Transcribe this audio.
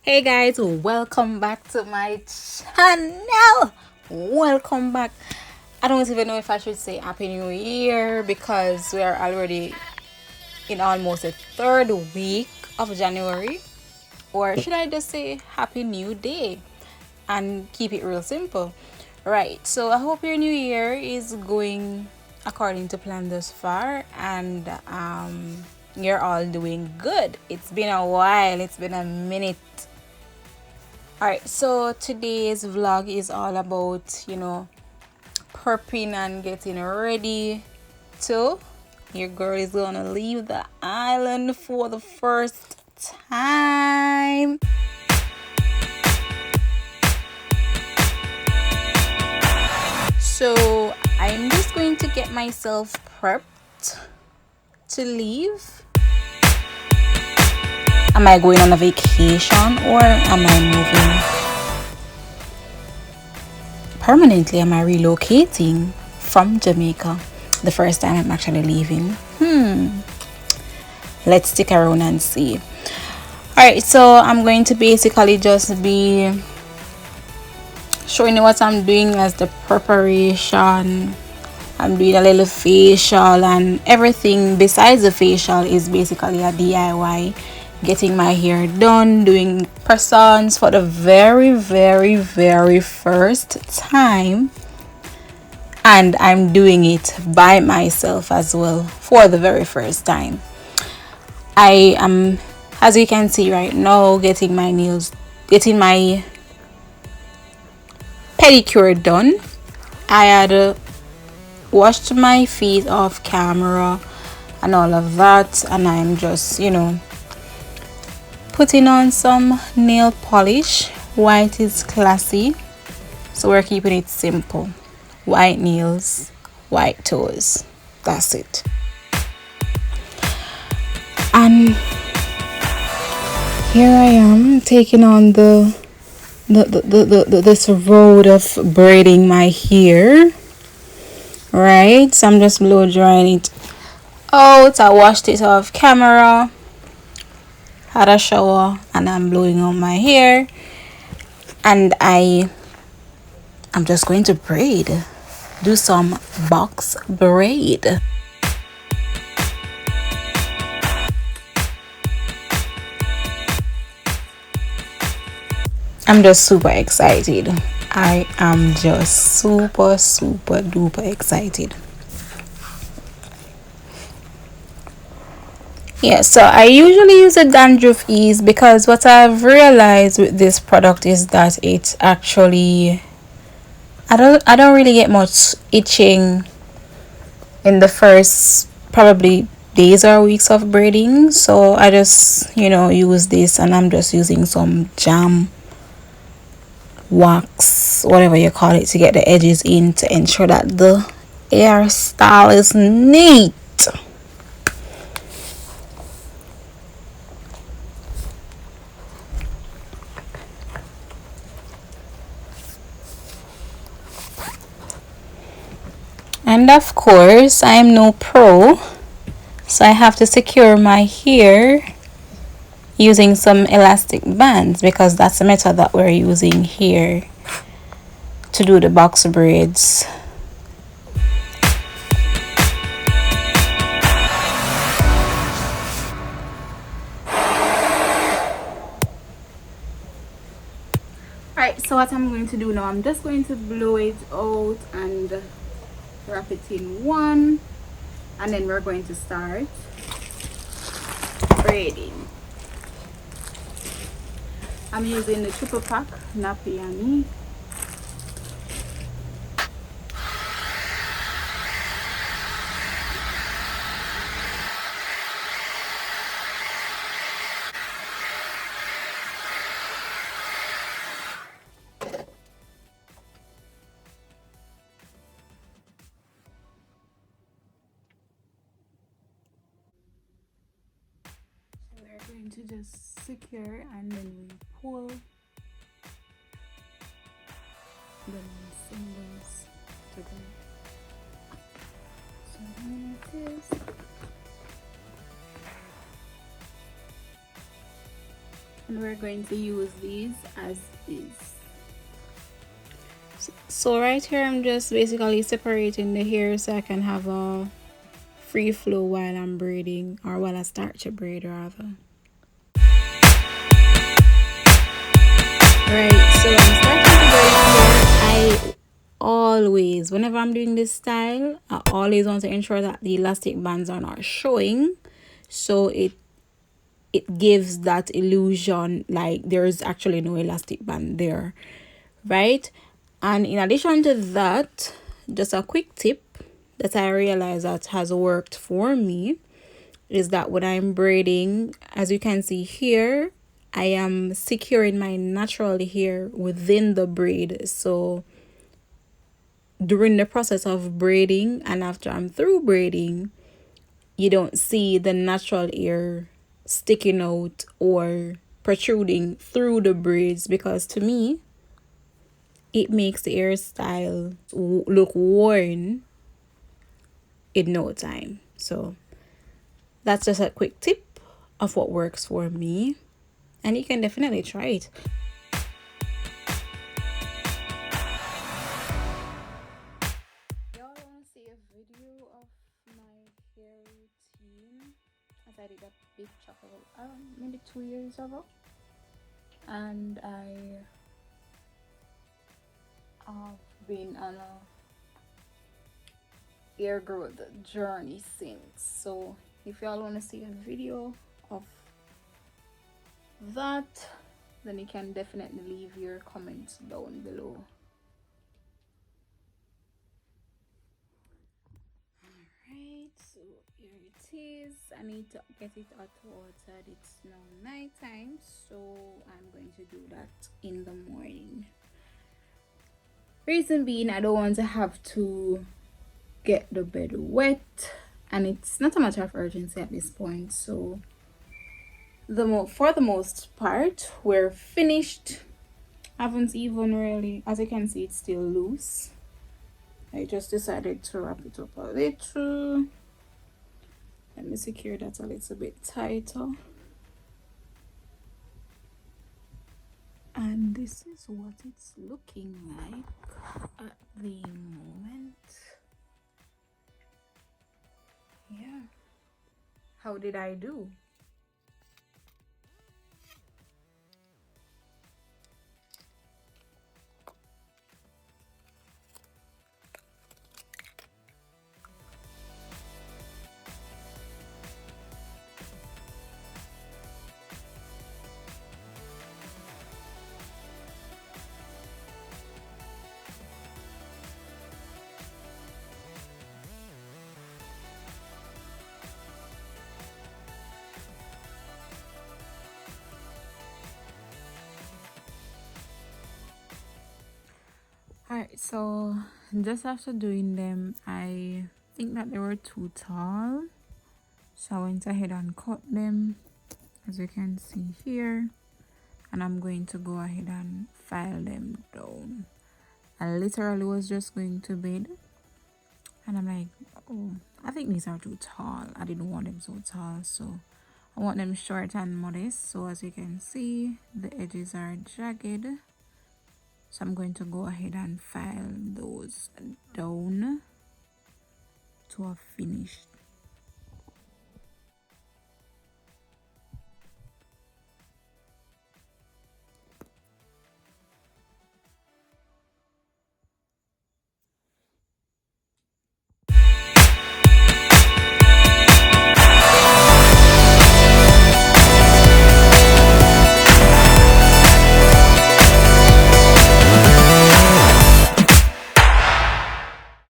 Hey guys, welcome back to my channel. Welcome back. I don't even know if I should say Happy New Year because we are already in almost the third week of January. Or should I just say Happy New Day and keep it real simple? Right, so I hope your new year is going according to plan thus far and you're all doing good. It's been a while, it's been a minute. Alright, so today's vlog is all about, prepping and getting ready to. Your girl is gonna leave the island for the first time. So I'm just going to get myself prepped to leave. Am I going on a vacation or am I moving permanently? Am I relocating from Jamaica the first time I'm actually leaving? Let's stick around and see. Alright, so I'm going to basically just be showing you what I'm doing as the preparation. I'm doing a little facial and everything besides the facial is basically a DIY. Getting my hair done, doing press-ons for the very first time, and I'm doing it by myself as well for the very first time. I am, as you can see right now, getting my pedicure done. I had washed my feet off camera and all of that, and I'm just putting on some nail polish. White is classy, so we're keeping it simple. White nails, white toes, that's it. And here I am taking on this road of braiding my hair. Right, so I'm just blow drying it out. I washed it off camera, had a shower, and I'm blowing on my hair, and I'm just going to do some box braid. I'm just super excited. I am just super duper excited. Yeah, so I usually use a dandruff ease because what I've realized with this product is that it's actually I don't really get much itching in the first probably days or weeks of braiding, so I just use this, and I'm just using some jam wax, whatever you call it, to get the edges in to ensure that the hairstyle is neat. And of course, I'm no pro, so I have to secure my hair using some elastic bands because that's the method that we're using here to do the box braids. Alright, so what I'm going to do now, I'm just going to blow it out and wrap it in one, and then we're going to start braiding. I'm using the triple pack nappy and we're going to just secure and then we pull the symbols together. So here it is. and we're going to use these as is. So right here I'm just basically separating the hair so I can have a free flow while I'm braiding, or while I start to braid rather. Right, so I'm starting to braid here. I always, whenever I'm doing this style, I always want to ensure that the elastic bands are not showing, so it gives that illusion like there's actually no elastic band there, right? And in addition to that, just a quick tip that I realize that has worked for me is that when I'm braiding, as you can see here, I am securing my natural hair within the braid. So during the process of braiding and after I'm through braiding, you don't see the natural hair sticking out or protruding through the braids, because to me it makes the hairstyle look worn in no time. So that's just a quick tip of what works for me, and you can definitely try it. Y'all want to see a video of my hair routine as I did a big chop of maybe 2 years ago, and I have been on a hair growth journey since. So if y'all want to see a video of that, then you can definitely leave your comments down below. Alright, so here it is. I need to get it out watered. It's now night time, so I'm going to do that in the morning. Reason being, I don't want to have to get the bed wet, and it's not a matter of urgency at this point. So for the most part, we're finished. I haven't even really, as you can see, it's still loose. I just decided to wrap it up a little. Let me secure that a little bit tighter. And this is what it's looking like at the moment. Yeah. How did I do? Alright, so just after doing them, I think that they were too tall, so I went ahead and cut them, as you can see here, and I'm going to go ahead and file them down. I literally was just going to bed, and I'm like, oh, I think these are too tall. I didn't want them so tall, so I want them short and modest. So as you can see, the edges are jagged, so I'm going to go ahead and file those down to a finished